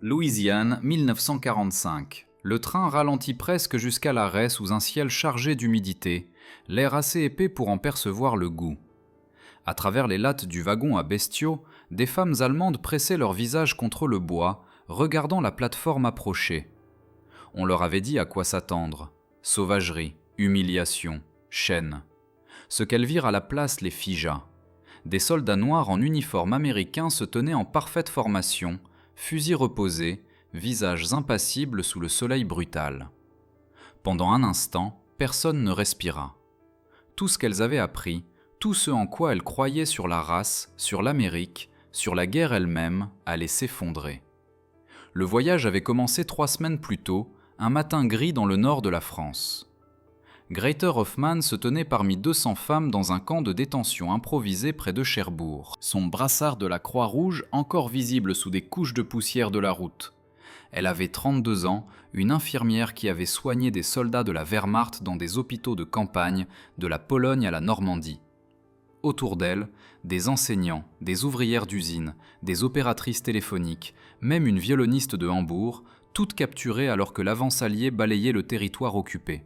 Louisiane, 1945. Le train ralentit presque jusqu'à l'arrêt sous un ciel chargé d'humidité, l'air assez épais pour en percevoir le goût. À travers les lattes du wagon à bestiaux, des femmes allemandes pressaient leur visage contre le bois, regardant la plateforme approcher. On leur avait dit à quoi s'attendre. Sauvagerie, humiliation, chaîne. Ce qu'elles virent à la place les figea. Des soldats noirs en uniforme américain se tenaient en parfaite formation, fusils reposés, visages impassibles sous le soleil brutal. Pendant un instant, personne ne respira. Tout ce qu'elles avaient appris, tout ce en quoi elles croyaient sur la race, sur l'Amérique, sur la guerre elle-même, allait s'effondrer. Le voyage avait commencé 3 semaines plus tôt, un matin gris dans le nord de la France. Greater Hoffman se tenait parmi 200 femmes dans un camp de détention improvisé près de Cherbourg, son brassard de la Croix-Rouge encore visible sous des couches de poussière de la route. Elle avait 32 ans, une infirmière qui avait soigné des soldats de la Wehrmacht dans des hôpitaux de campagne, de la Pologne à la Normandie. Autour d'elle, des enseignants, des ouvrières d'usine, des opératrices téléphoniques, même une violoniste de Hambourg, toutes capturées alors que l'avance alliée balayait le territoire occupé.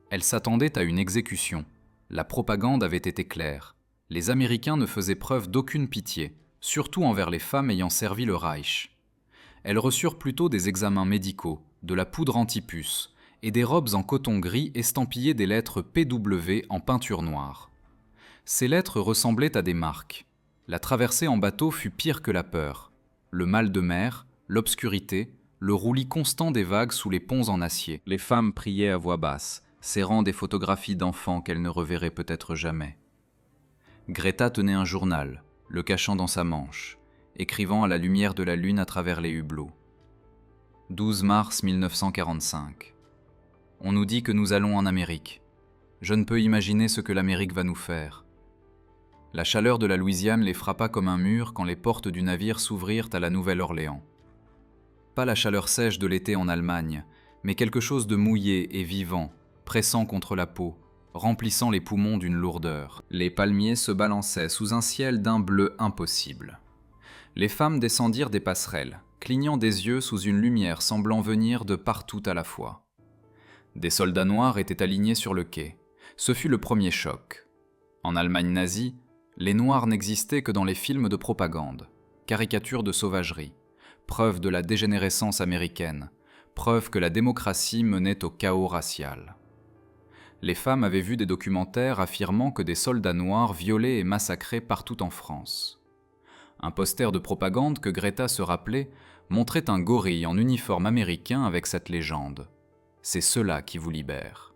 Elle s'attendait à une exécution. La propagande avait été claire. Les Américains ne faisaient preuve d'aucune pitié, surtout envers les femmes ayant servi le Reich. Elles reçurent plutôt des examens médicaux, de la poudre anti-puce et des robes en coton gris estampillées des lettres PW en peinture noire. Ces lettres ressemblaient à des marques. La traversée en bateau fut pire que la peur. Le mal de mer, l'obscurité, le roulis constant des vagues sous les ponts en acier. Les femmes priaient à voix basse, serrant des photographies d'enfants qu'elles ne reverraient peut-être jamais. Greta tenait un journal, le cachant dans sa manche, écrivant à la lumière de la lune à travers les hublots. 12 mars 1945. On nous dit que nous allons en Amérique. Je ne peux imaginer ce que l'Amérique va nous faire. La chaleur de la Louisiane les frappa comme un mur quand les portes du navire s'ouvrirent à la Nouvelle-Orléans. Pas la chaleur sèche de l'été en Allemagne, mais quelque chose de mouillé et vivant, pressant contre la peau, remplissant les poumons d'une lourdeur. Les palmiers se balançaient sous un ciel d'un bleu impossible. Les femmes descendirent des passerelles, clignant des yeux sous une lumière semblant venir de partout à la fois. Des soldats noirs étaient alignés sur le quai. Ce fut le premier choc. En Allemagne nazie, les Noirs n'existaient que dans les films de propagande, caricatures de sauvagerie, preuve de la dégénérescence américaine, preuve que la démocratie menait au chaos racial. Les femmes avaient vu des documentaires affirmant que des soldats noirs violaient et massacraient partout en France. Un poster de propagande que Greta se rappelait montrait un gorille en uniforme américain avec cette légende. C'est ceux-là qui vous libèrent.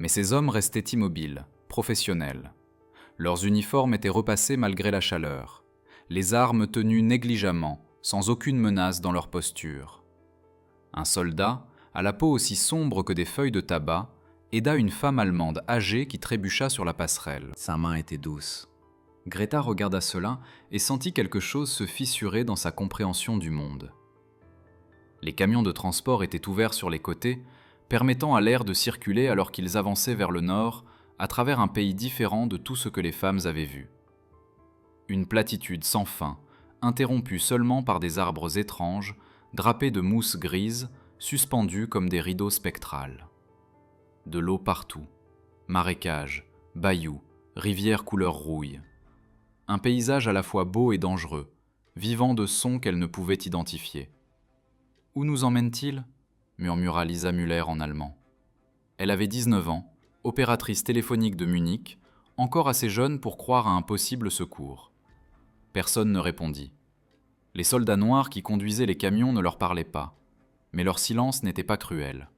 Mais ces hommes restaient immobiles, professionnels. Leurs uniformes étaient repassés malgré la chaleur, les armes tenues négligemment, sans aucune menace dans leur posture. Un soldat, à la peau aussi sombre que des feuilles de tabac, aida une femme allemande âgée qui trébucha sur la passerelle. Sa main était douce. Greta regarda cela et sentit quelque chose se fissurer dans sa compréhension du monde. Les camions de transport étaient ouverts sur les côtés, permettant à l'air de circuler alors qu'ils avançaient vers le nord, à travers un pays différent de tout ce que les femmes avaient vu. Une platitude sans fin, interrompue seulement par des arbres étranges, drapés de mousse grise, suspendus comme des rideaux spectrales. De l'eau partout, marécages, bayous, rivières couleur rouille. Un paysage à la fois beau et dangereux, vivant de sons qu'elle ne pouvait identifier. « Où nous emmène-t-il » murmura Lisa Müller en allemand. Elle avait 19 ans, opératrice téléphonique de Munich, encore assez jeune pour croire à un possible secours. Personne ne répondit. Les soldats noirs qui conduisaient les camions ne leur parlaient pas, mais leur silence n'était pas cruel.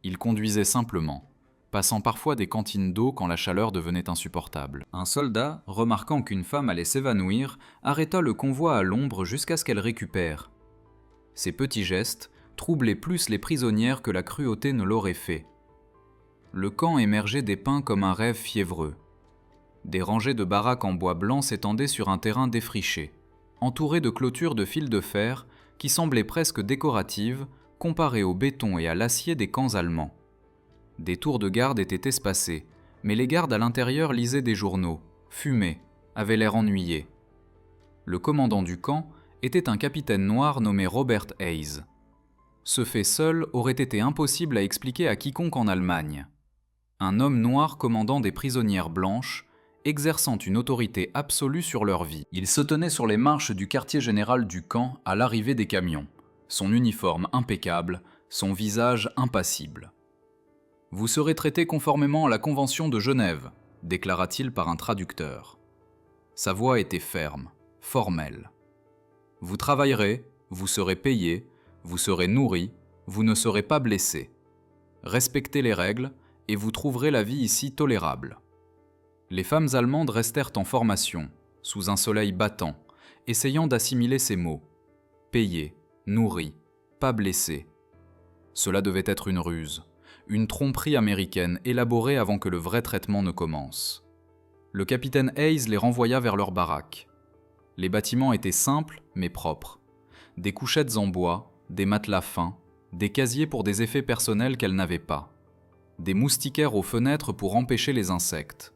Ils conduisaient simplement, passant parfois des cantines d'eau quand la chaleur devenait insupportable. Un soldat, remarquant qu'une femme allait s'évanouir, arrêta le convoi à l'ombre jusqu'à ce qu'elle récupère. Ces petits gestes troublaient plus les prisonnières que la cruauté ne l'aurait fait. Le camp émergeait des pins comme un rêve fiévreux. Des rangées de baraques en bois blanc s'étendaient sur un terrain défriché, entouré de clôtures de fil de fer qui semblaient presque décoratives comparées au béton et à l'acier des camps allemands. Des tours de garde étaient espacées, mais les gardes à l'intérieur lisaient des journaux, fumaient, avaient l'air ennuyés. Le commandant du camp était un capitaine noir nommé Robert Hayes. Ce fait seul aurait été impossible à expliquer à quiconque en Allemagne. Un homme noir commandant des prisonnières blanches, exerçant une autorité absolue sur leur vie. Il se tenait sur les marches du quartier général du camp à l'arrivée des camions, son uniforme impeccable, son visage impassible. « Vous serez traité conformément à la Convention de Genève », déclara-t-il par un traducteur. Sa voix était ferme, formelle. « Vous travaillerez, vous serez payé, vous serez nourri, vous ne serez pas blessé. Respectez les règles et vous trouverez la vie ici tolérable. » Les femmes allemandes restèrent en formation, sous un soleil battant, essayant d'assimiler ces mots. Payé, nourri, pas blessé. Cela devait être une ruse, une tromperie américaine élaborée avant que le vrai traitement ne commence. Le capitaine Hayes les renvoya vers leur baraque. Les bâtiments étaient simples mais propres. Des couchettes en bois, des matelas fins, des casiers pour des effets personnels qu'elles n'avaient pas. Des moustiquaires aux fenêtres pour empêcher les insectes.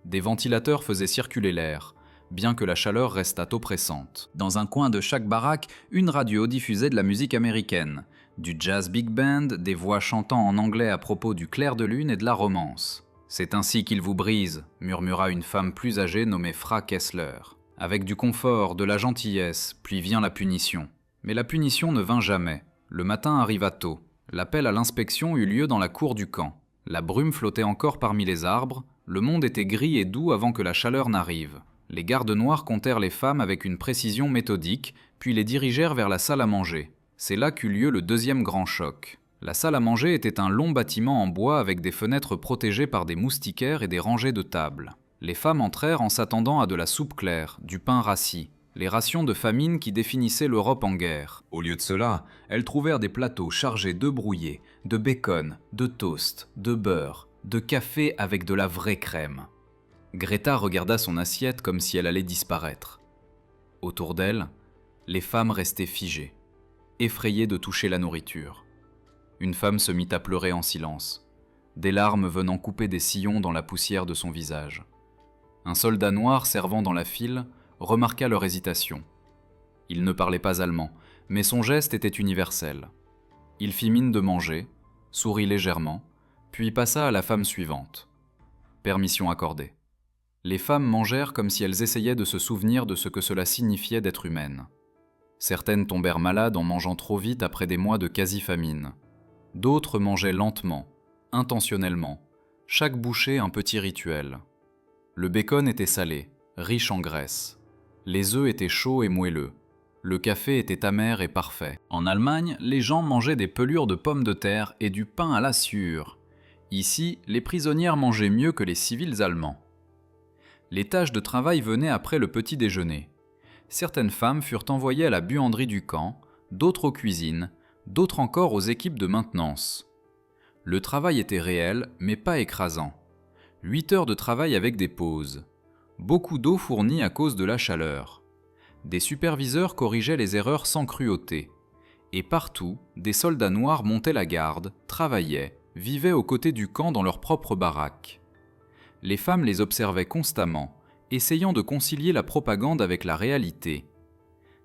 Des ventilateurs faisaient circuler l'air, bien que la chaleur restât oppressante. Dans un coin de chaque baraque, une radio diffusait de la musique américaine, du jazz big band, des voix chantant en anglais à propos du clair de lune et de la romance. « C'est ainsi qu'il vous brise », murmura une femme plus âgée nommée Fra Kessler. « Avec du confort, de la gentillesse, puis vient la punition. » Mais la punition ne vint jamais. Le matin arriva tôt. L'appel à l'inspection eut lieu dans la cour du camp. La brume flottait encore parmi les arbres, le monde était gris et doux avant que la chaleur n'arrive. Les gardes noirs comptèrent les femmes avec une précision méthodique, puis les dirigèrent vers la salle à manger. C'est là qu'eut lieu le deuxième grand choc. La salle à manger était un long bâtiment en bois avec des fenêtres protégées par des moustiquaires et des rangées de tables. Les femmes entrèrent en s'attendant à de la soupe claire, du pain rassis, les rations de famine qui définissaient l'Europe en guerre. Au lieu de cela, elles trouvèrent des plateaux chargés d'œufs brouillés, de bacon, de toast, de beurre, de café avec de la vraie crème. Greta regarda son assiette comme si elle allait disparaître. Autour d'elle, les femmes restaient figées, effrayées de toucher la nourriture. Une femme se mit à pleurer en silence, des larmes venant couper des sillons dans la poussière de son visage. Un soldat noir servant dans la file remarqua leur hésitation. Il ne parlait pas allemand, mais son geste était universel. Il fit mine de manger, sourit légèrement, puis passa à la femme suivante. Permission accordée. Les femmes mangèrent comme si elles essayaient de se souvenir de ce que cela signifiait d'être humaine. Certaines tombèrent malades en mangeant trop vite après des mois de quasi-famine. D'autres mangeaient lentement, intentionnellement, chaque bouchée un petit rituel. Le bacon était salé, riche en graisse. Les œufs étaient chauds et moelleux. Le café était amer et parfait. En Allemagne, les gens mangeaient des pelures de pommes de terre et du pain à la sciure. Ici, les prisonnières mangeaient mieux que les civils allemands. Les tâches de travail venaient après le petit déjeuner. Certaines femmes furent envoyées à la buanderie du camp, d'autres aux cuisines, d'autres encore aux équipes de maintenance. Le travail était réel, mais pas écrasant. 8 heures de travail avec des pauses. Beaucoup d'eau fournie à cause de la chaleur. Des superviseurs corrigeaient les erreurs sans cruauté. Et partout, des soldats noirs montaient la garde, travaillaient, vivaient aux côtés du camp dans leur propre baraque. Les femmes les observaient constamment, essayant de concilier la propagande avec la réalité.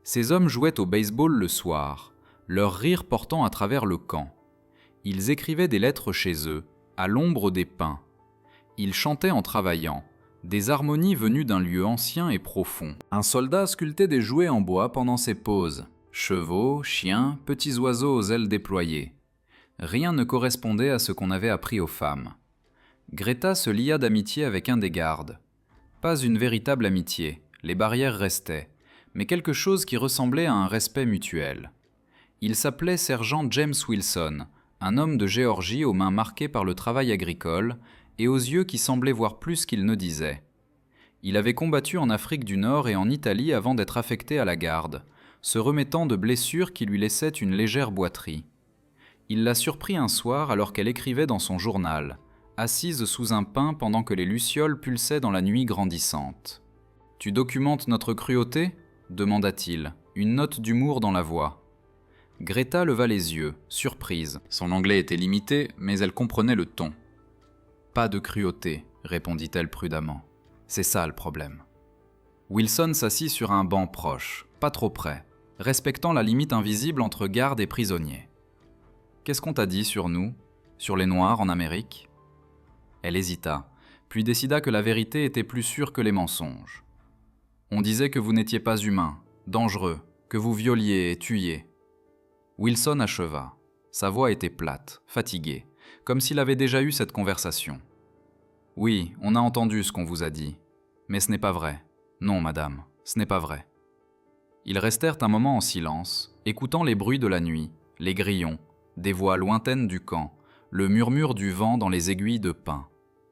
Ces hommes jouaient au baseball le soir, leur rire portant à travers le camp. Ils écrivaient des lettres chez eux, à l'ombre des pins. Ils chantaient en travaillant, des harmonies venues d'un lieu ancien et profond. Un soldat sculptait des jouets en bois pendant ses pauses. Chevaux, chiens, petits oiseaux aux ailes déployées. Rien ne correspondait à ce qu'on avait appris aux femmes. Greta se lia d'amitié avec un des gardes. Pas une véritable amitié, les barrières restaient, mais quelque chose qui ressemblait à un respect mutuel. Il s'appelait sergent James Wilson, un homme de Géorgie aux mains marquées par le travail agricole et aux yeux qui semblaient voir plus qu'il ne disait. Il avait combattu en Afrique du Nord et en Italie avant d'être affecté à la garde, se remettant de blessures qui lui laissaient une légère boiterie. Il la surprit un soir alors qu'elle écrivait dans son journal, assise sous un pin pendant que les lucioles pulsaient dans la nuit grandissante. « Tu documentes notre cruauté ?» demanda-t-il, une note d'humour dans la voix. Greta leva les yeux, surprise. Son anglais était limité, mais elle comprenait le ton. « Pas de cruauté, » répondit-elle prudemment. « C'est ça le problème. » Wilson s'assit sur un banc proche, pas trop près, respectant la limite invisible entre garde et prisonnier. Qu'est-ce qu'on t'a dit sur nous, sur les Noirs en Amérique ? Elle hésita, puis décida que la vérité était plus sûre que les mensonges. On disait que vous n'étiez pas humain, dangereux, que vous violiez et tuiez. Wilson acheva. Sa voix était plate, fatiguée, comme s'il avait déjà eu cette conversation. Oui, on a entendu ce qu'on vous a dit. Mais ce n'est pas vrai. Non, madame, ce n'est pas vrai. Ils restèrent un moment en silence, écoutant les bruits de la nuit, les grillons, des voix lointaines du camp, le murmure du vent dans les aiguilles de pin.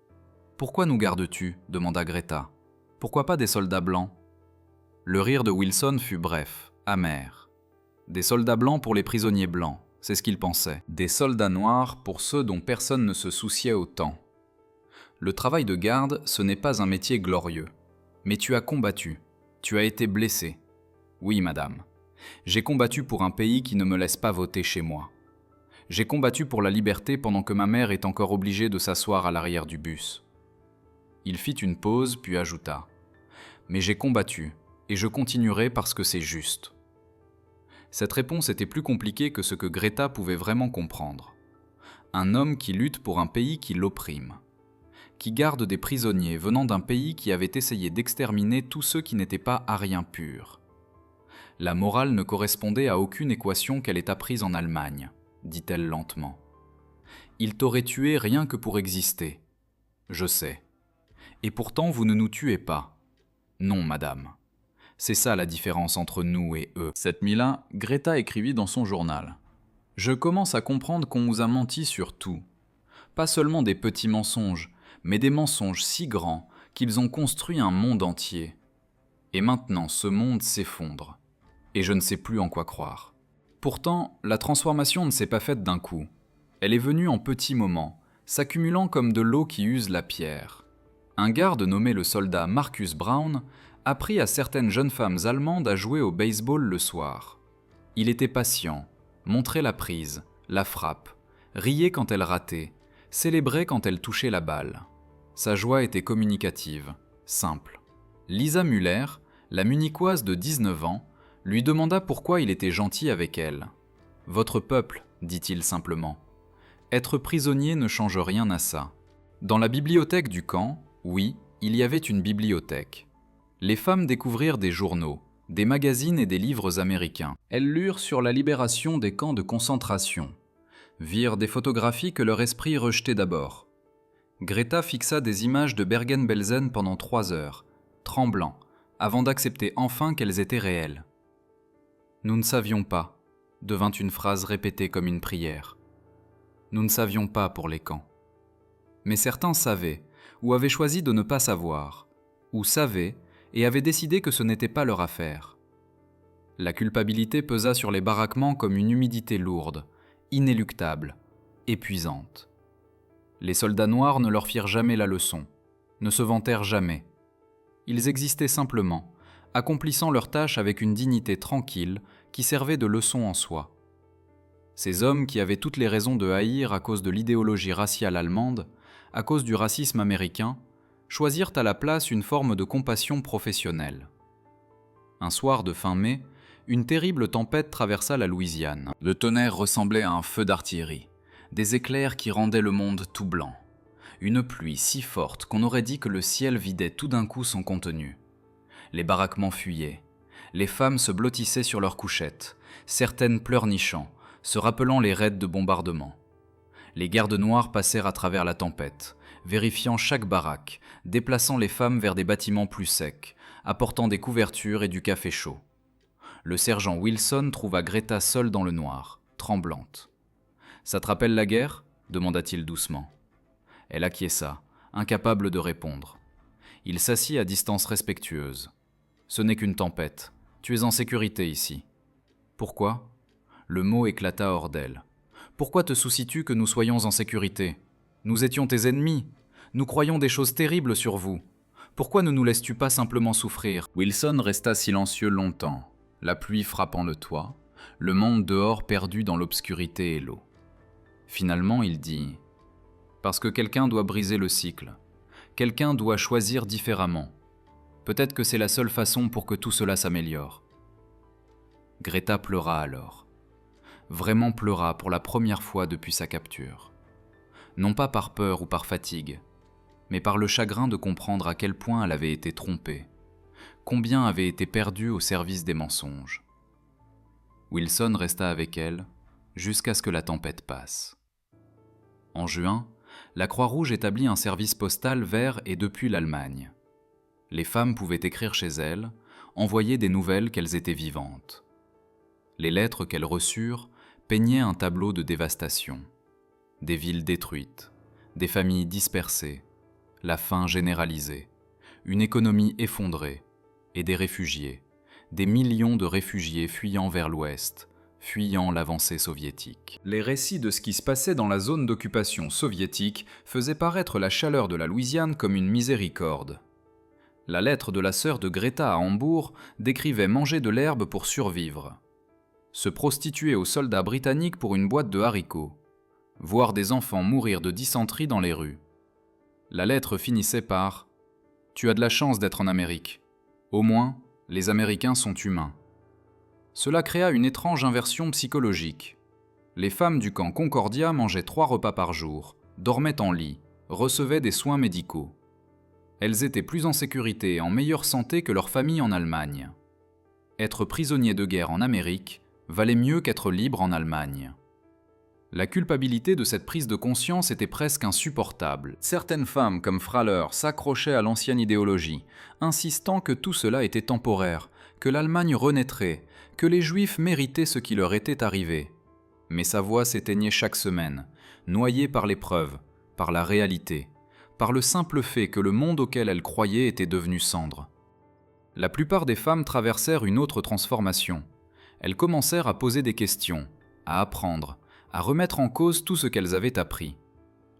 « Pourquoi nous gardes-tu » demanda Greta. « Pourquoi pas des soldats blancs ?» Le rire de Wilson fut bref, amer. Des soldats blancs pour les prisonniers blancs, c'est ce qu'il pensait. Des soldats noirs pour ceux dont personne ne se souciait autant. Le travail de garde, ce n'est pas un métier glorieux. Mais tu as combattu, tu as été blessé. Oui, madame. J'ai combattu pour un pays qui ne me laisse pas voter chez moi. J'ai combattu pour la liberté pendant que ma mère est encore obligée de s'asseoir à l'arrière du bus. Il fit une pause, puis ajouta « Mais j'ai combattu, et je continuerai parce que c'est juste. » Cette réponse était plus compliquée que ce que Greta pouvait vraiment comprendre. Un homme qui lutte pour un pays qui l'opprime, qui garde des prisonniers venant d'un pays qui avait essayé d'exterminer tous ceux qui n'étaient pas ariens purs. La morale ne correspondait à aucune équation qu'elle ait apprise en Allemagne, dit-elle lentement. Il t'aurait tué rien que pour exister. Je sais. Et pourtant vous ne nous tuez pas. Non, madame. C'est ça la différence entre nous et eux. Cette nuit-là, Greta écrivit dans son journal. Je commence à comprendre qu'on nous a menti sur tout. Pas seulement des petits mensonges, mais des mensonges si grands qu'ils ont construit un monde entier. Et maintenant, ce monde s'effondre. Et je ne sais plus en quoi croire. Pourtant, la transformation ne s'est pas faite d'un coup. Elle est venue en petits moments, s'accumulant comme de l'eau qui use la pierre. Un garde nommé le soldat Marcus Braun apprit à certaines jeunes femmes allemandes à jouer au baseball le soir. Il était patient, montrait la prise, la frappe, riait quand elle ratait, célébrait quand elle touchait la balle. Sa joie était communicative, simple. Lisa Müller, la munichoise de 19 ans, lui demanda pourquoi il était gentil avec elle. « Votre peuple, dit-il simplement. Être prisonnier ne change rien à ça. » Dans la bibliothèque du camp, oui, il y avait une bibliothèque. Les femmes découvrirent des journaux, des magazines et des livres américains. Elles lurent sur la libération des camps de concentration, virent des photographies que leur esprit rejetait d'abord. Greta fixa des images de Bergen-Belsen pendant 3 heures, tremblant, avant d'accepter enfin qu'elles étaient réelles. « Nous ne savions pas », devint une phrase répétée comme une prière. Nous ne savions pas pour les camps. Mais certains savaient, ou avaient choisi de ne pas savoir, ou savaient et avaient décidé que ce n'était pas leur affaire. La culpabilité pesa sur les baraquements comme une humidité lourde, inéluctable, épuisante. Les soldats noirs ne leur firent jamais la leçon, ne se vantèrent jamais. Ils existaient simplement, accomplissant leur tâche avec une dignité tranquille qui servait de leçon en soi. Ces hommes qui avaient toutes les raisons de haïr à cause de l'idéologie raciale allemande, à cause du racisme américain, choisirent à la place une forme de compassion professionnelle. Un soir de fin mai, une terrible tempête traversa la Louisiane. Le tonnerre ressemblait à un feu d'artillerie, des éclairs qui rendaient le monde tout blanc. Une pluie si forte qu'on aurait dit que le ciel vidait tout d'un coup son contenu. Les baraquements fuyaient. Les femmes se blottissaient sur leurs couchettes, certaines pleurnichant, se rappelant les raids de bombardement. Les gardes noirs passèrent à travers la tempête, vérifiant chaque baraque, déplaçant les femmes vers des bâtiments plus secs, apportant des couvertures et du café chaud. Le sergent Wilson trouva Greta seule dans le noir, tremblante. « Ça te rappelle la guerre » demanda-t-il doucement. Elle acquiesça, incapable de répondre. Il s'assit à distance respectueuse. « Ce n'est qu'une tempête. Tu es en sécurité ici. »« Pourquoi ?» Le mot éclata hors d'elle. « Pourquoi te soucies-tu que nous soyons en sécurité ? Nous étions tes ennemis. Nous croyions des choses terribles sur vous. Pourquoi ne nous laisses-tu pas simplement souffrir ?» Wilson resta silencieux longtemps, la pluie frappant le toit, le monde dehors perdu dans l'obscurité et l'eau. Finalement, il dit « Parce que quelqu'un doit briser le cycle. Quelqu'un doit choisir différemment. Peut-être que c'est la seule façon pour que tout cela s'améliore. » Greta pleura alors. Vraiment pleura pour la première fois depuis sa capture. Non pas par peur ou par fatigue, mais par le chagrin de comprendre à quel point elle avait été trompée, combien avait été perdu au service des mensonges. Wilson resta avec elle jusqu'à ce que la tempête passe. En juin, la Croix-Rouge établit un service postal vers et depuis l'Allemagne. Les femmes pouvaient écrire chez elles, envoyer des nouvelles qu'elles étaient vivantes. Les lettres qu'elles reçurent peignaient un tableau de dévastation. Des villes détruites, des familles dispersées, la faim généralisée, une économie effondrée, et des réfugiés, des millions de réfugiés fuyant vers l'ouest, fuyant l'avancée soviétique. Les récits de ce qui se passait dans la zone d'occupation soviétique faisaient paraître la chaleur de la Louisiane comme une miséricorde. La lettre de la sœur de Greta à Hambourg décrivait manger de l'herbe pour survivre, se prostituer aux soldats britanniques pour une boîte de haricots, voir des enfants mourir de dysenterie dans les rues. La lettre finissait par « Tu as de la chance d'être en Amérique. Au moins, les Américains sont humains. » Cela créa une étrange inversion psychologique. Les femmes du camp Concordia mangeaient 3 repas par jour, dormaient en lit, recevaient des soins médicaux. Elles étaient plus en sécurité et en meilleure santé que leurs familles en Allemagne. Être prisonnier de guerre en Amérique valait mieux qu'être libre en Allemagne. La culpabilité de cette prise de conscience était presque insupportable. Certaines femmes, comme Fraller, s'accrochaient à l'ancienne idéologie, insistant que tout cela était temporaire, que l'Allemagne renaîtrait, que les Juifs méritaient ce qui leur était arrivé. Mais sa voix s'éteignait chaque semaine, noyée par l'épreuve, par la réalité, par le simple fait que le monde auquel elle croyait était devenu cendre. La plupart des femmes traversèrent une autre transformation. Elles commencèrent à poser des questions, à apprendre, à remettre en cause tout ce qu'elles avaient appris.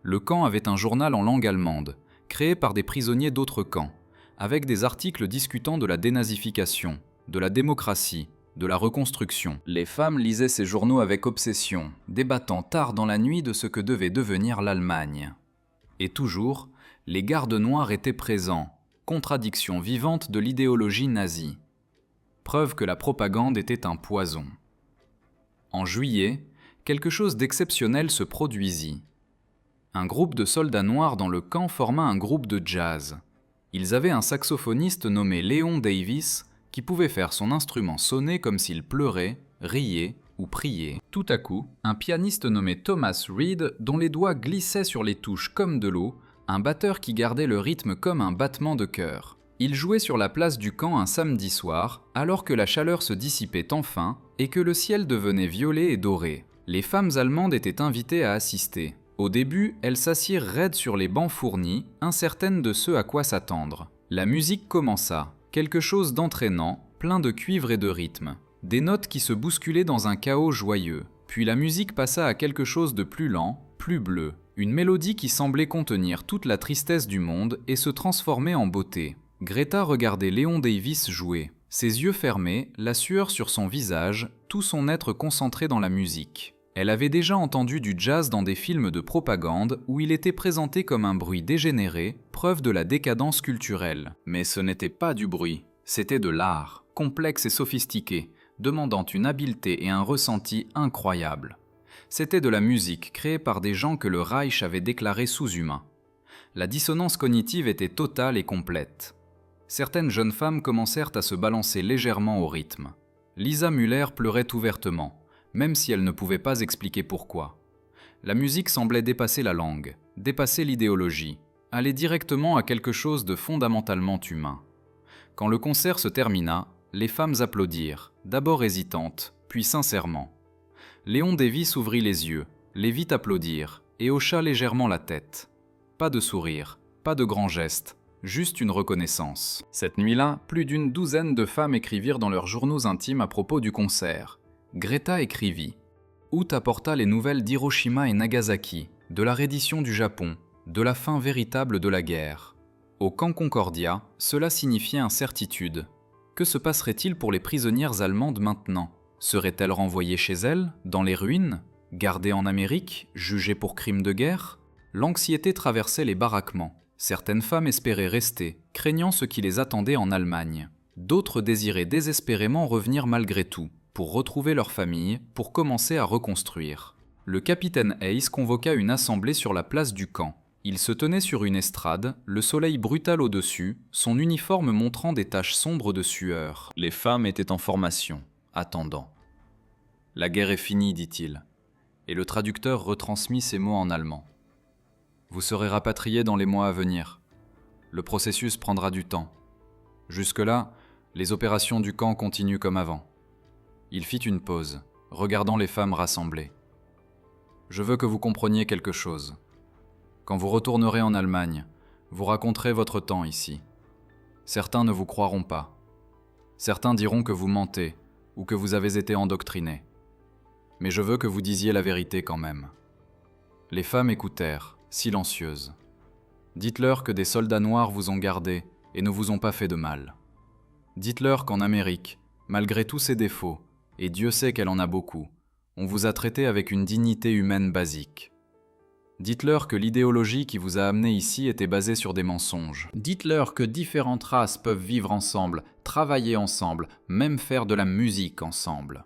Le camp avait un journal en langue allemande, créé par des prisonniers d'autres camps, avec des articles discutant de la dénazification, de la démocratie, de la reconstruction. Les femmes lisaient ces journaux avec obsession, débattant tard dans la nuit de ce que devait devenir l'Allemagne. Et toujours, les gardes noirs étaient présents, contradiction vivante de l'idéologie nazie. Preuve que la propagande était un poison. En juillet, quelque chose d'exceptionnel se produisit. Un groupe de soldats noirs dans le camp forma un groupe de jazz. Ils avaient un saxophoniste nommé Léon Davis qui pouvait faire son instrument sonner comme s'il pleurait, riait ou priait. Tout à coup, un pianiste nommé Thomas Reed, dont les doigts glissaient sur les touches comme de l'eau, un batteur qui gardait le rythme comme un battement de cœur. Il jouait sur la place du camp un samedi soir, alors que la chaleur se dissipait enfin et que le ciel devenait violet et doré. Les femmes allemandes étaient invitées à assister. Au début, elles s'assirent raides sur les bancs fournis, incertaines de ce à quoi s'attendre. La musique commença, quelque chose d'entraînant, plein de cuivre et de rythme. Des notes qui se bousculaient dans un chaos joyeux. Puis la musique passa à quelque chose de plus lent, plus bleu. Une mélodie qui semblait contenir toute la tristesse du monde et se transformer en beauté. Greta regardait Léon Davis jouer. Ses yeux fermés, la sueur sur son visage, tout son être concentré dans la musique. Elle avait déjà entendu du jazz dans des films de propagande où il était présenté comme un bruit dégénéré, preuve de la décadence culturelle. Mais ce n'était pas du bruit, c'était de l'art, complexe et sophistiqué, demandant une habileté et un ressenti incroyables. C'était de la musique créée par des gens que le Reich avait déclarés sous-humains. La dissonance cognitive était totale et complète. Certaines jeunes femmes commencèrent à se balancer légèrement au rythme. Lisa Müller pleurait ouvertement, même si elle ne pouvait pas expliquer pourquoi. La musique semblait dépasser la langue, dépasser l'idéologie, aller directement à quelque chose de fondamentalement humain. Quand le concert se termina, les femmes applaudirent, d'abord hésitantes, puis sincèrement. Léon Davis ouvrit les yeux, les vit applaudir, et hocha légèrement la tête. Pas de sourire, pas de grands gestes, juste une reconnaissance. Cette nuit-là, plus d'une douzaine de femmes écrivirent dans leurs journaux intimes à propos du concert. Greta écrivit « Août apporta les nouvelles d'Hiroshima et Nagasaki, de la reddition du Japon, de la fin véritable de la guerre. Au camp Concordia, cela signifiait incertitude. Que se passerait-il pour les prisonnières allemandes maintenant? Seraient-elles renvoyées chez elles, dans les ruines, gardées en Amérique, jugées pour crimes de guerre? L'anxiété traversait les baraquements. Certaines femmes espéraient rester, craignant ce qui les attendait en Allemagne. D'autres désiraient désespérément revenir malgré tout, pour retrouver leur famille, pour commencer à reconstruire. Le capitaine Hayes convoqua une assemblée sur la place du camp. Il se tenait sur une estrade, le soleil brutal au-dessus, son uniforme montrant des taches sombres de sueur. Les femmes étaient en formation, attendant. « La guerre est finie, dit-il. » Et le traducteur retransmit ces mots en allemand. « Vous serez rapatriés dans les mois à venir. Le processus prendra du temps. Jusque-là, les opérations du camp continuent comme avant. » Il fit une pause, regardant les femmes rassemblées. « Je veux que vous compreniez quelque chose. Quand vous retournerez en Allemagne, vous raconterez votre temps ici. Certains ne vous croiront pas. Certains diront que vous mentez ou que vous avez été endoctrinés. Mais je veux que vous disiez la vérité quand même. » Les femmes écoutèrent, silencieuses. « Dites-leur que des soldats noirs vous ont gardés et ne vous ont pas fait de mal. Dites-leur qu'en Amérique, malgré tous ses défauts, et Dieu sait qu'elle en a beaucoup, on vous a traité avec une dignité humaine basique. Dites-leur que l'idéologie qui vous a amené ici était basée sur des mensonges. Dites-leur que différentes races peuvent vivre ensemble, travailler ensemble, même faire de la musique ensemble. »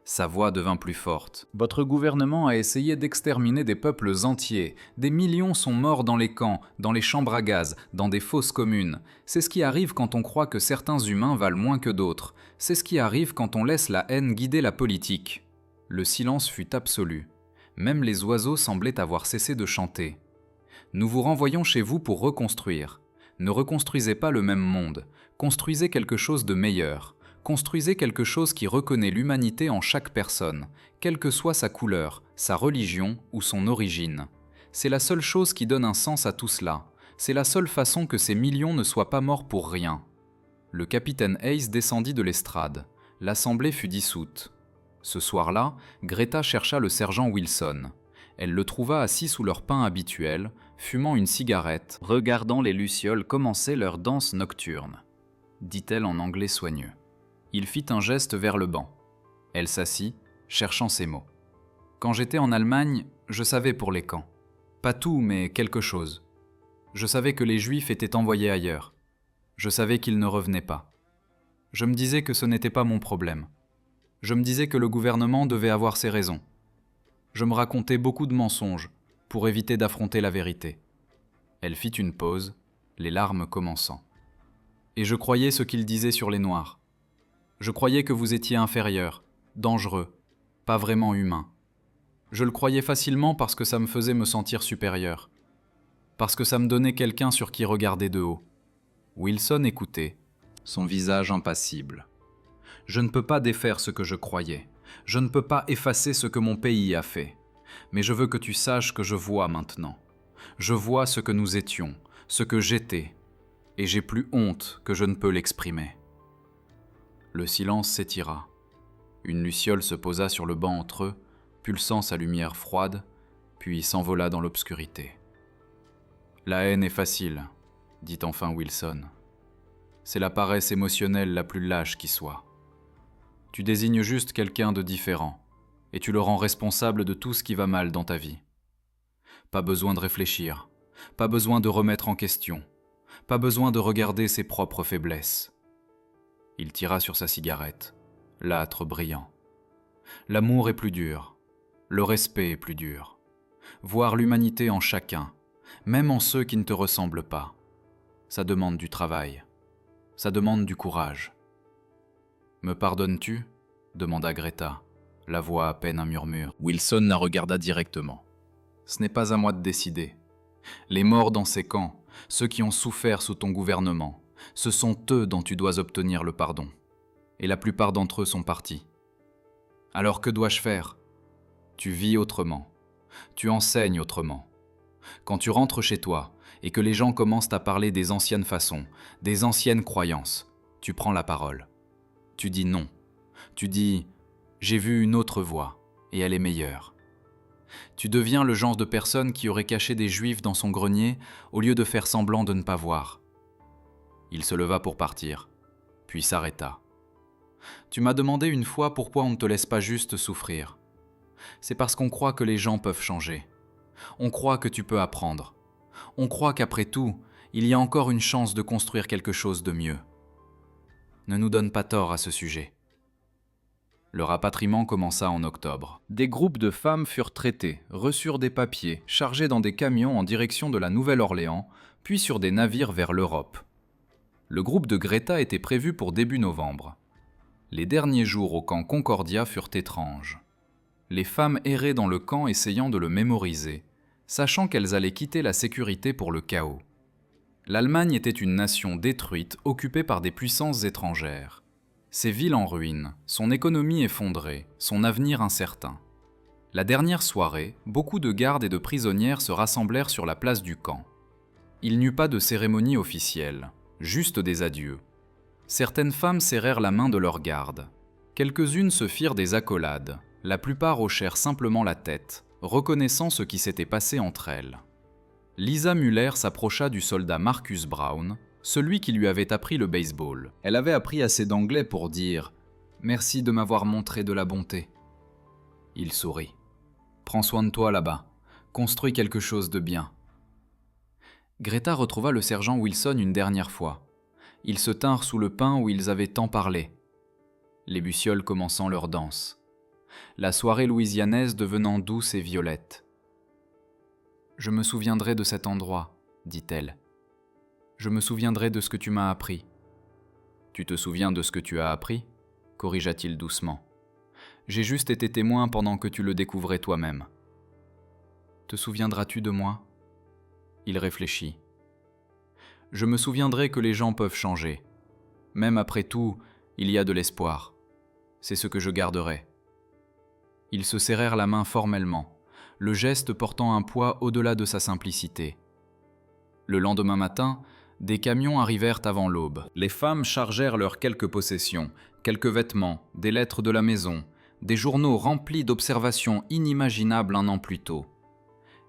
Sa voix devint plus forte. « Votre gouvernement a essayé d'exterminer des peuples entiers. Des millions sont morts dans les camps, dans les chambres à gaz, dans des fosses communes. C'est ce qui arrive quand on croit que certains humains valent moins que d'autres. C'est ce qui arrive quand on laisse la haine guider la politique. » Le silence fut absolu. Même les oiseaux semblaient avoir cessé de chanter. « Nous vous renvoyons chez vous pour reconstruire. Ne reconstruisez pas le même monde. Construisez quelque chose de meilleur. Construisez quelque chose qui reconnaît l'humanité en chaque personne, quelle que soit sa couleur, sa religion ou son origine. C'est la seule chose qui donne un sens à tout cela. C'est la seule façon que ces millions ne soient pas morts pour rien. » Le capitaine Hayes descendit de l'estrade. L'assemblée fut dissoute. Ce soir-là, Greta chercha le sergent Wilson. Elle le trouva assis sous leur pain habituel, fumant une cigarette, regardant les lucioles commencer leur danse nocturne, dit-elle en anglais soigneux. Il fit un geste vers le banc. Elle s'assit, cherchant ses mots. « Quand j'étais en Allemagne, je savais pour les camps. Pas tout, mais quelque chose. Je savais que les Juifs étaient envoyés ailleurs. Je savais qu'ils ne revenaient pas. Je me disais que ce n'était pas mon problème. Je me disais que le gouvernement devait avoir ses raisons. Je me racontais beaucoup de mensonges pour éviter d'affronter la vérité. » Elle fit une pause, les larmes commençant. « Et je croyais ce qu'il disait sur les Noirs. Je croyais que vous étiez inférieur, dangereux, pas vraiment humain. Je le croyais facilement parce que ça me faisait me sentir supérieur. Parce que ça me donnait quelqu'un sur qui regarder de haut. » Wilson écoutait, son visage impassible. « Je ne peux pas défaire ce que je croyais. Je ne peux pas effacer ce que mon pays a fait. Mais je veux que tu saches que je vois maintenant. Je vois ce que nous étions, ce que j'étais. Et j'ai plus honte que je ne peux l'exprimer. » Le silence s'étira. Une luciole se posa sur le banc entre eux, pulsant sa lumière froide, puis s'envola dans l'obscurité. « La haine est facile, » dit enfin Wilson. « C'est la paresse émotionnelle la plus lâche qui soit. Tu désignes juste quelqu'un de différent, et tu le rends responsable de tout ce qui va mal dans ta vie. Pas besoin de réfléchir, pas besoin de remettre en question, pas besoin de regarder ses propres faiblesses. » Il tira sur sa cigarette, l'âtre brillant. « L'amour est plus dur, le respect est plus dur. Voir l'humanité en chacun, même en ceux qui ne te ressemblent pas. Ça demande du travail, ça demande du courage. »« Me pardonnes-tu » demanda Greta, la voix à peine un murmure. Wilson la regarda directement. « Ce n'est pas à moi de décider. Les morts dans ces camps, ceux qui ont souffert sous ton gouvernement, ce sont eux dont tu dois obtenir le pardon. Et la plupart d'entre eux sont partis. Alors que dois-je faire ? Tu vis autrement. Tu enseignes autrement. Quand tu rentres chez toi et que les gens commencent à parler des anciennes façons, des anciennes croyances, tu prends la parole. Tu dis non. Tu dis « j'ai vu une autre voie et elle est meilleure ». Tu deviens le genre de personne qui aurait caché des juifs dans son grenier au lieu de faire semblant de ne pas voir. Il se leva pour partir, puis s'arrêta. « Tu m'as demandé une fois pourquoi on ne te laisse pas juste souffrir. C'est parce qu'on croit que les gens peuvent changer. On croit que tu peux apprendre. On croit qu'après tout, il y a encore une chance de construire quelque chose de mieux. Ne nous donne pas tort à ce sujet. » Le rapatriement commença en octobre. Des groupes de femmes furent traités, reçurent des papiers, chargés dans des camions en direction de la Nouvelle-Orléans, puis sur des navires vers l'Europe. Le groupe de Greta était prévu pour début novembre. Les derniers jours au camp Concordia furent étranges. Les femmes erraient dans le camp essayant de le mémoriser, sachant qu'elles allaient quitter la sécurité pour le chaos. L'Allemagne était une nation détruite, occupée par des puissances étrangères. Ses villes en ruine, son économie effondrée, son avenir incertain. La dernière soirée, beaucoup de gardes et de prisonnières se rassemblèrent sur la place du camp. Il n'y eut pas de cérémonie officielle, juste des adieux. Certaines femmes serrèrent la main de leurs gardes. Quelques-unes se firent des accolades, la plupart hochèrent simplement la tête, reconnaissant ce qui s'était passé entre elles. Lisa Müller s'approcha du soldat Marcus Brown, celui qui lui avait appris le baseball. Elle avait appris assez d'anglais pour dire « Merci de m'avoir montré de la bonté ». Il sourit. « Prends soin de toi là-bas. Construis quelque chose de bien. » Greta retrouva le sergent Wilson une dernière fois. Ils se tinrent sous le pin où ils avaient tant parlé. Les Bussioles commençant leur danse. La soirée louisianaise devenant douce et violette. « Je me souviendrai de cet endroit, » dit-elle. « Je me souviendrai de ce que tu m'as appris. »« Tu te souviens de ce que tu as appris ?» corrigea-t-il doucement. « J'ai juste été témoin pendant que tu le découvrais toi-même. »« Te souviendras-tu de moi ?» Il réfléchit. « Je me souviendrai que les gens peuvent changer. Même après tout, il y a de l'espoir. C'est ce que je garderai. » Ils se serrèrent la main formellement, le geste portant un poids au-delà de sa simplicité. Le lendemain matin, des camions arrivèrent avant l'aube. Les femmes chargèrent leurs quelques possessions, quelques vêtements, des lettres de la maison, des journaux remplis d'observations inimaginables un an plus tôt.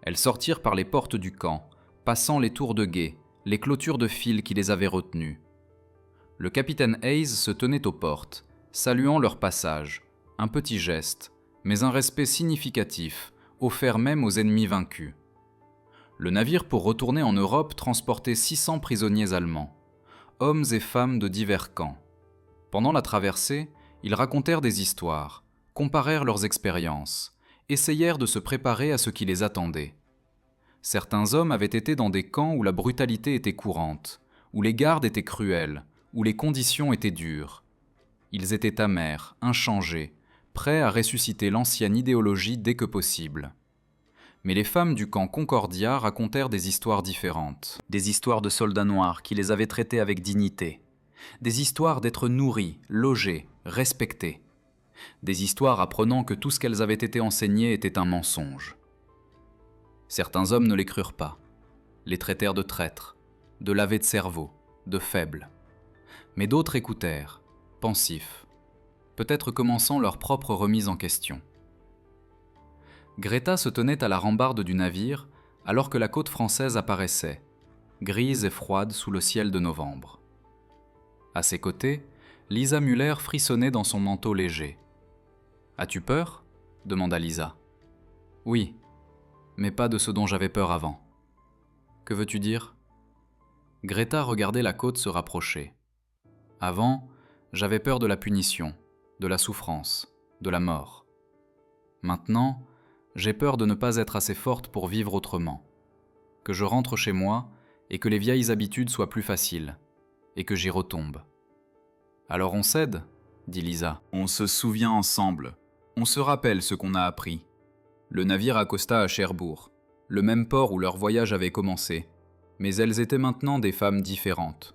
Elles sortirent par les portes du camp, passant les tours de guet, les clôtures de fil qui les avaient retenues. Le capitaine Hayes se tenait aux portes, saluant leur passage, un petit geste, mais un respect significatif, offert même aux ennemis vaincus. Le navire pour retourner en Europe transportait 600 prisonniers allemands, hommes et femmes de divers camps. Pendant la traversée, ils racontèrent des histoires, comparèrent leurs expériences, essayèrent de se préparer à ce qui les attendait. Certains hommes avaient été dans des camps où la brutalité était courante, où les gardes étaient cruels, où les conditions étaient dures. Ils étaient amers, inchangés, prêts à ressusciter l'ancienne idéologie dès que possible. Mais les femmes du camp Concordia racontèrent des histoires différentes. Des histoires de soldats noirs qui les avaient traités avec dignité. Des histoires d'être nourris, logés, respectés. Des histoires apprenant que tout ce qu'elles avaient été enseignées était un mensonge. Certains hommes ne les crurent pas, les traitèrent de traîtres, de lavés de cerveau, de faibles. Mais d'autres écoutèrent, pensifs, peut-être commençant leur propre remise en question. Greta se tenait à la rambarde du navire alors que la côte française apparaissait, grise et froide sous le ciel de novembre. À ses côtés, Lisa Müller frissonnait dans son manteau léger. « As-tu peur ?» demanda Lisa. « Oui, mais pas de ce dont j'avais peur avant. »« Que veux-tu dire ?» Greta regardait la côte se rapprocher. « Avant, j'avais peur de la punition, de la souffrance, de la mort. Maintenant, j'ai peur de ne pas être assez forte pour vivre autrement. Que je rentre chez moi et que les vieilles habitudes soient plus faciles, et que j'y retombe. »« Alors on cède ?» dit Lisa. « On se souvient ensemble. On se rappelle ce qu'on a appris. » Le navire accosta à Cherbourg, le même port où leur voyage avait commencé, mais elles étaient maintenant des femmes différentes.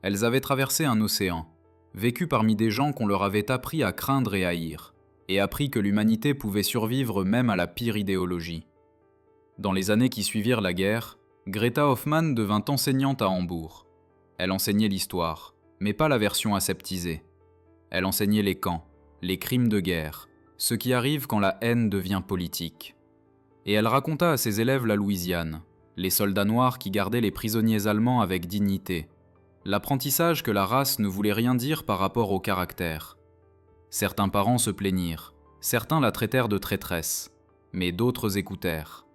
Elles avaient traversé un océan, vécu parmi des gens qu'on leur avait appris à craindre et haïr, et appris que l'humanité pouvait survivre même à la pire idéologie. Dans les années qui suivirent la guerre, Greta Hoffmann devint enseignante à Hambourg. Elle enseignait l'histoire, mais pas la version aseptisée. Elle enseignait les camps, les crimes de guerre, ce qui arrive quand la haine devient politique. Et elle raconta à ses élèves la Louisiane, les soldats noirs qui gardaient les prisonniers allemands avec dignité, l'apprentissage que la race ne voulait rien dire par rapport au caractère. Certains parents se plaignirent, certains la traitèrent de traîtresse, mais d'autres écoutèrent.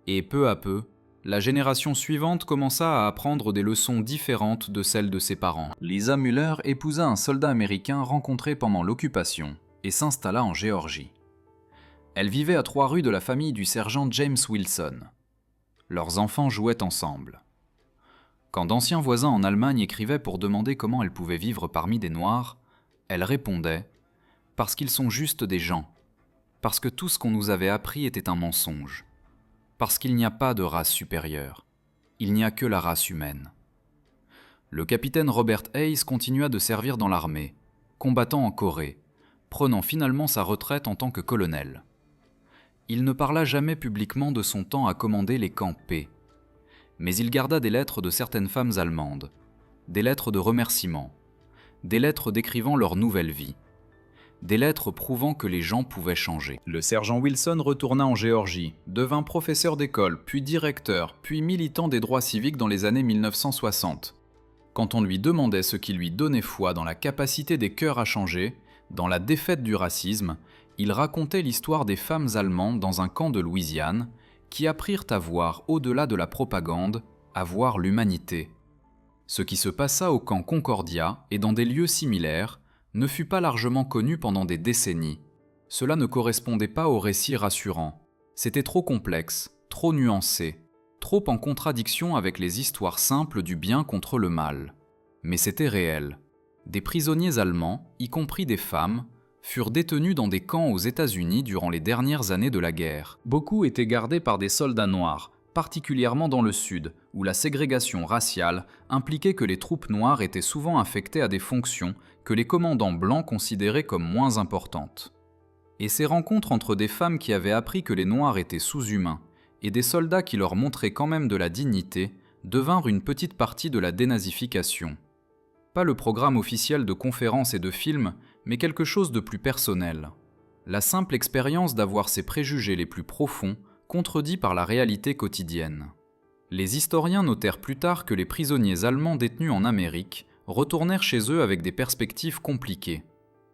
Et peu à peu, la génération suivante commença à apprendre des leçons différentes de celles de ses parents. Lisa Müller épousa un soldat américain rencontré pendant l'occupation, et s'installa en Géorgie. Elle vivait à 3 rues de la famille du sergent James Wilson. Leurs enfants jouaient ensemble. Quand d'anciens voisins en Allemagne écrivaient pour demander comment elle pouvait vivre parmi des Noirs, elle répondait « Parce qu'ils sont juste des gens. Parce que tout ce qu'on nous avait appris était un mensonge. Parce qu'il n'y a pas de race supérieure. Il n'y a que la race humaine. » Le capitaine Robert Hayes continua de servir dans l'armée, combattant en Corée, prenant finalement sa retraite en tant que colonel. Il ne parla jamais publiquement de son temps à commander les camps P. Mais il garda des lettres de certaines femmes allemandes, des lettres de remerciement, des lettres décrivant leur nouvelle vie, des lettres prouvant que les gens pouvaient changer. Le sergent Wilson retourna en Géorgie, devint professeur d'école, puis directeur, puis militant des droits civiques dans les années 1960. Quand on lui demandait ce qui lui donnait foi dans la capacité des cœurs à changer, dans la défaite du racisme, il racontait l'histoire des femmes allemandes dans un camp de Louisiane qui apprirent à voir au-delà de la propagande, à voir l'humanité. Ce qui se passa au camp Concordia et dans des lieux similaires ne fut pas largement connu pendant des décennies. Cela ne correspondait pas au récit rassurant. C'était trop complexe, trop nuancé, trop en contradiction avec les histoires simples du bien contre le mal. Mais c'était réel. Des prisonniers allemands, y compris des femmes, furent détenus dans des camps aux États-Unis durant les dernières années de la guerre. Beaucoup étaient gardés par des soldats noirs, particulièrement dans le Sud, où la ségrégation raciale impliquait que les troupes noires étaient souvent affectées à des fonctions que les commandants blancs considéraient comme moins importantes. Et ces rencontres entre des femmes qui avaient appris que les Noirs étaient sous-humains et des soldats qui leur montraient quand même de la dignité devinrent une petite partie de la dénazification. Pas le programme officiel de conférences et de films, mais quelque chose de plus personnel. La simple expérience d'avoir ses préjugés les plus profonds contredits par la réalité quotidienne. Les historiens notèrent plus tard que les prisonniers allemands détenus en Amérique retournèrent chez eux avec des perspectives compliquées.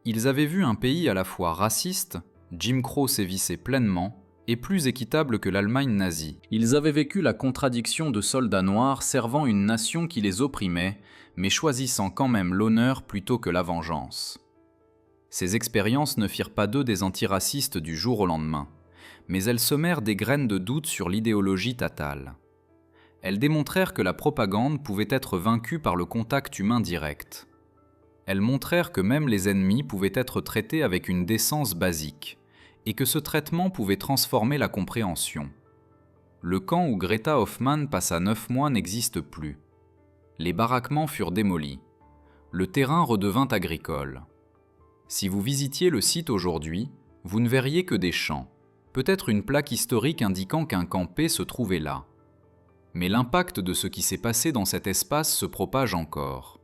Ils avaient vu un pays à la fois raciste, Jim Crow sévissait pleinement, et plus équitable que l'Allemagne nazie. Ils avaient vécu la contradiction de soldats noirs servant une nation qui les opprimait, mais choisissant quand même l'honneur plutôt que la vengeance. Ces expériences ne firent pas d'eux des antiracistes du jour au lendemain, mais elles semèrent des graines de doute sur l'idéologie tatale. Elles démontrèrent que la propagande pouvait être vaincue par le contact humain direct. Elles montrèrent que même les ennemis pouvaient être traités avec une décence basique, et que ce traitement pouvait transformer la compréhension. Le camp où Greta Hoffmann passa 9 mois n'existe plus. Les baraquements furent démolis. Le terrain redevint agricole. Si vous visitiez le site aujourd'hui, vous ne verriez que des champs, peut-être une plaque historique indiquant qu'un camp P se trouvait là. Mais l'impact de ce qui s'est passé dans cet espace se propage encore.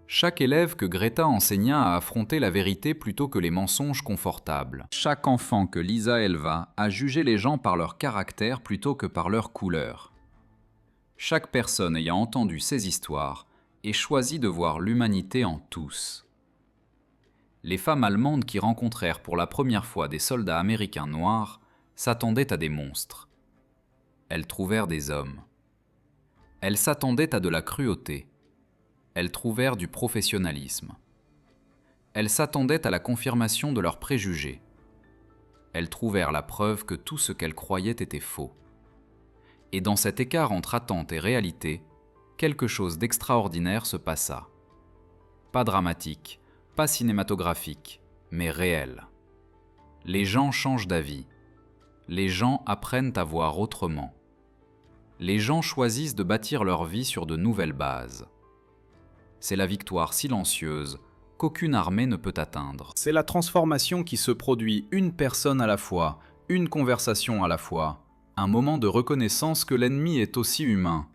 Chaque élève que Greta enseigna à affronter la vérité plutôt que les mensonges confortables. Chaque enfant que Lisa éleva a jugé les gens par leur caractère plutôt que par leur couleur. Chaque personne ayant entendu ces histoires ait choisi de voir l'humanité en tous. Les femmes allemandes qui rencontrèrent pour la première fois des soldats américains noirs s'attendaient à des monstres. Elles trouvèrent des hommes. Elles s'attendaient à de la cruauté. Elles trouvèrent du professionnalisme. Elles s'attendaient à la confirmation de leurs préjugés. Elles trouvèrent la preuve que tout ce qu'elles croyaient était faux. Et dans cet écart entre attente et réalité, quelque chose d'extraordinaire se passa. Pas dramatique, pas cinématographique, mais réel. Les gens changent d'avis. Les gens apprennent à voir autrement. Les gens choisissent de bâtir leur vie sur de nouvelles bases. C'est la victoire silencieuse qu'aucune armée ne peut atteindre. C'est la transformation qui se produit une personne à la fois, une conversation à la fois, un moment de reconnaissance que l'ennemi est aussi humain.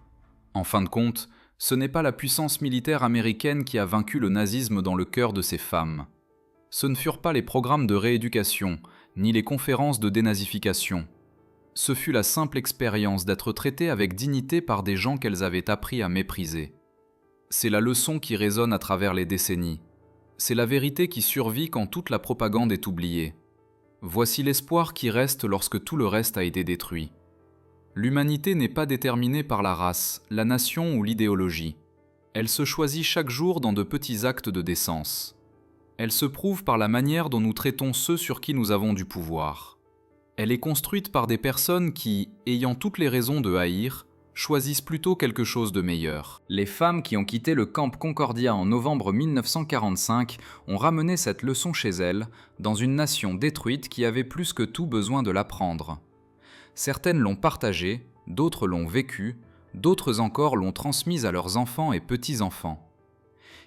En fin de compte, ce n'est pas la puissance militaire américaine qui a vaincu le nazisme dans le cœur de ces femmes. Ce ne furent pas les programmes de rééducation, ni les conférences de dénazification. Ce fut la simple expérience d'être traitées avec dignité par des gens qu'elles avaient appris à mépriser. C'est la leçon qui résonne à travers les décennies. C'est la vérité qui survit quand toute la propagande est oubliée. Voici l'espoir qui reste lorsque tout le reste a été détruit. L'humanité n'est pas déterminée par la race, la nation ou l'idéologie. Elle se choisit chaque jour dans de petits actes de décence. Elle se prouve par la manière dont nous traitons ceux sur qui nous avons du pouvoir. Elle est construite par des personnes qui, ayant toutes les raisons de haïr, choisissent plutôt quelque chose de meilleur. Les femmes qui ont quitté le Camp Concordia en novembre 1945 ont ramené cette leçon chez elles, dans une nation détruite qui avait plus que tout besoin de l'apprendre. Certaines l'ont partagée, d'autres l'ont vécue, d'autres encore l'ont transmise à leurs enfants et petits-enfants.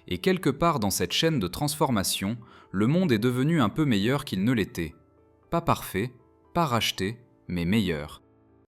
Et quelque part dans cette chaîne de transformation, le monde est devenu un peu meilleur qu'il ne l'était. Pas parfait, pas racheté, mais meilleur.